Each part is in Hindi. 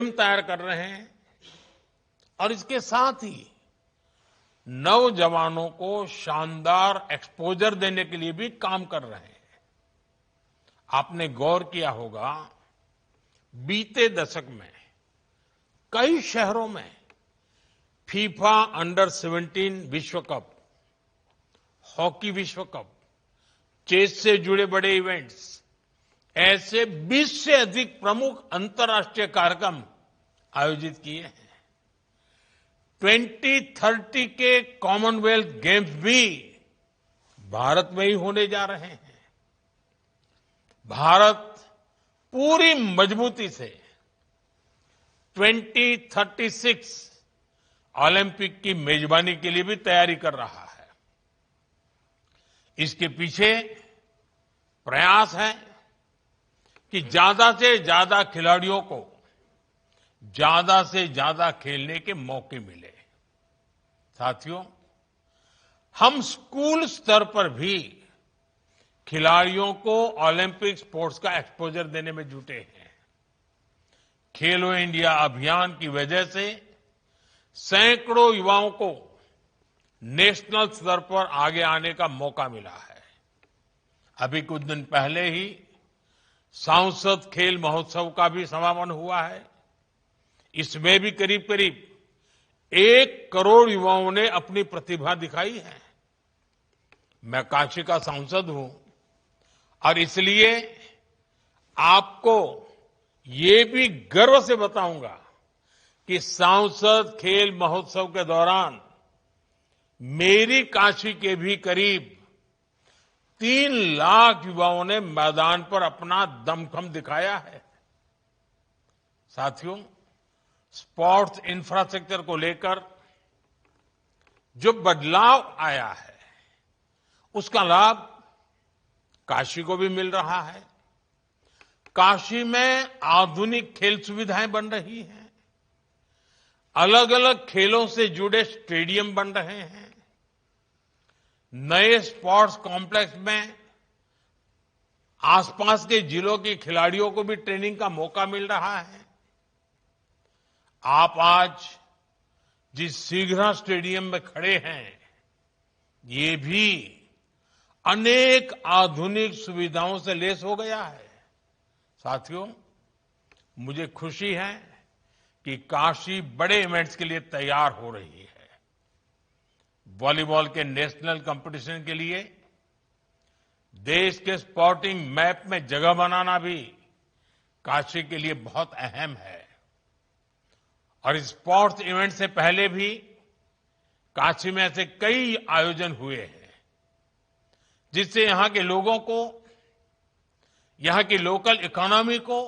तैयार कर रहे हैं और इसके साथ ही नौजवानों को शानदार एक्सपोजर देने के लिए भी काम कर रहे हैं। आपने गौर किया होगा, बीते दशक में कई शहरों में फीफा अंडर 17 विश्व कप, हॉकी विश्व कप, चेस से जुड़े बड़े इवेंट्स, ऐसे 20 से अधिक प्रमुख अंतर्राष्ट्रीय कार्यक्रम आयोजित किए हैं। 2030 के कॉमनवेल्थ गेम्स भी भारत में ही होने जा रहे हैं। भारत पूरी मजबूती से 2036 ओलंपिक की मेजबानी के लिए भी तैयारी कर रहा है। इसके पीछे प्रयास है कि ज्यादा से ज्यादा खिलाड़ियों को ज्यादा से ज्यादा खेलने के मौके मिले। साथियों, हम स्कूल स्तर पर भी खिलाड़ियों को ओलंपिक स्पोर्ट्स का एक्सपोजर देने में जुटे हैं। खेलो इंडिया अभियान की वजह से सैकड़ों युवाओं को नेशनल स्तर पर आगे आने का मौका मिला है। अभी कुछ दिन पहले ही सांसद खेल महोत्सव का भी समापन हुआ है। इसमें भी करीब करीब 1 करोड़ युवाओं ने अपनी प्रतिभा दिखाई है। मैं काशी का सांसद हूं और इसलिए आपको ये भी गर्व से बताऊंगा कि सांसद खेल महोत्सव के दौरान मेरी काशी के भी करीब 3 लाख युवाओं ने मैदान पर अपना दमखम दिखाया है। साथियों, स्पोर्ट्स इंफ्रास्ट्रक्चर को लेकर जो बदलाव आया है, उसका लाभ काशी को भी मिल रहा है। काशी में आधुनिक खेल सुविधाएं बन रही हैं। अलग अलग खेलों से जुड़े स्टेडियम बन रहे हैं। नए स्पोर्ट्स कॉम्प्लेक्स में आसपास के जिलों के खिलाड़ियों को भी ट्रेनिंग का मौका मिल रहा है। आप आज जिस सीघरा स्टेडियम में खड़े हैं, ये भी अनेक आधुनिक सुविधाओं से लैस हो गया है। साथियों, मुझे खुशी है कि काशी बड़े इवेंट्स के लिए तैयार हो रही है। वॉलीबॉल के नेशनल कंपटीशन के लिए देश के स्पोर्टिंग मैप में जगह बनाना भी काशी के लिए बहुत अहम है। और इस स्पोर्ट्स इवेंट से पहले भी काशी में ऐसे कई आयोजन हुए हैं, जिससे यहां के लोगों को, यहां की लोकल इकोनॉमी को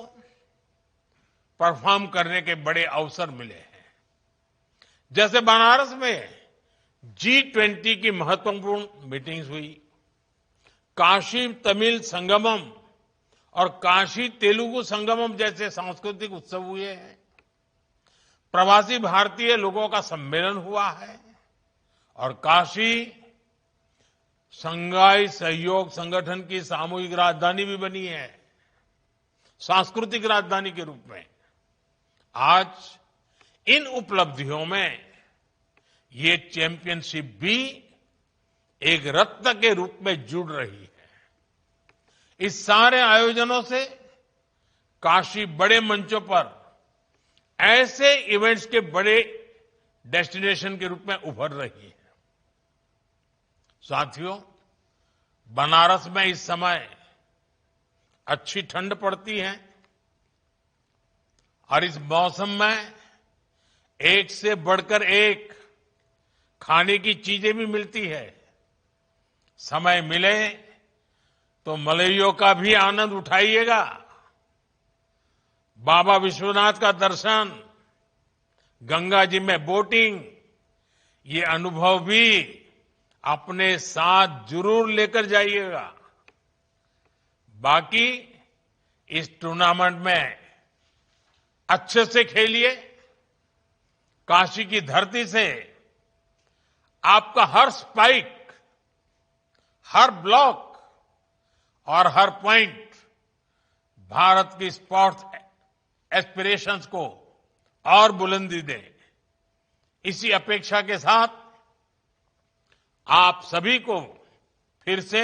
परफॉर्म करने के बड़े अवसर मिले हैं। जैसे बनारस में G20 की महत्वपूर्ण मीटिंग्स हुई, काशी तमिल संगमम और काशी तेलुगु संगमम जैसे सांस्कृतिक उत्सव हुए हैं। प्रवासी भारतीय लोगों का सम्मेलन हुआ है और काशी शंघाई सहयोग संगठन की सामूहिक राजधानी भी बनी है, सांस्कृतिक राजधानी के रूप में। आज इन उपलब्धियों में ये चैंपियनशिप भी एक रत्न के रूप में जुड़ रही है। इस सारे आयोजनों से काशी बड़े मंचों पर ऐसे इवेंट्स के बड़े डेस्टिनेशन के रूप में उभर रही है। साथियों, बनारस में इस समय अच्छी ठंड पड़ती है और इस मौसम में एक से बढ़कर एक खाने की चीजें भी मिलती है। समय मिले तो मलइयों का भी आनंद उठाइएगा। बाबा विश्वनाथ का दर्शन, गंगा जी में बोटिंग, ये अनुभव भी अपने साथ जरूर लेकर जाइएगा। बाकी इस टूर्नामेंट में अच्छे से खेलिए। काशी की धरती से आपका हर स्पाइक, हर ब्लॉक और हर पॉइंट भारत की स्पोर्ट्स एस्पिरेशंस को और बुलंदी दे, इसी अपेक्षा के साथ आप सभी को फिर से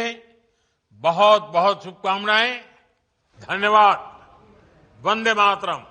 बहुत बहुत शुभकामनाएं। धन्यवाद। वंदे मातरम।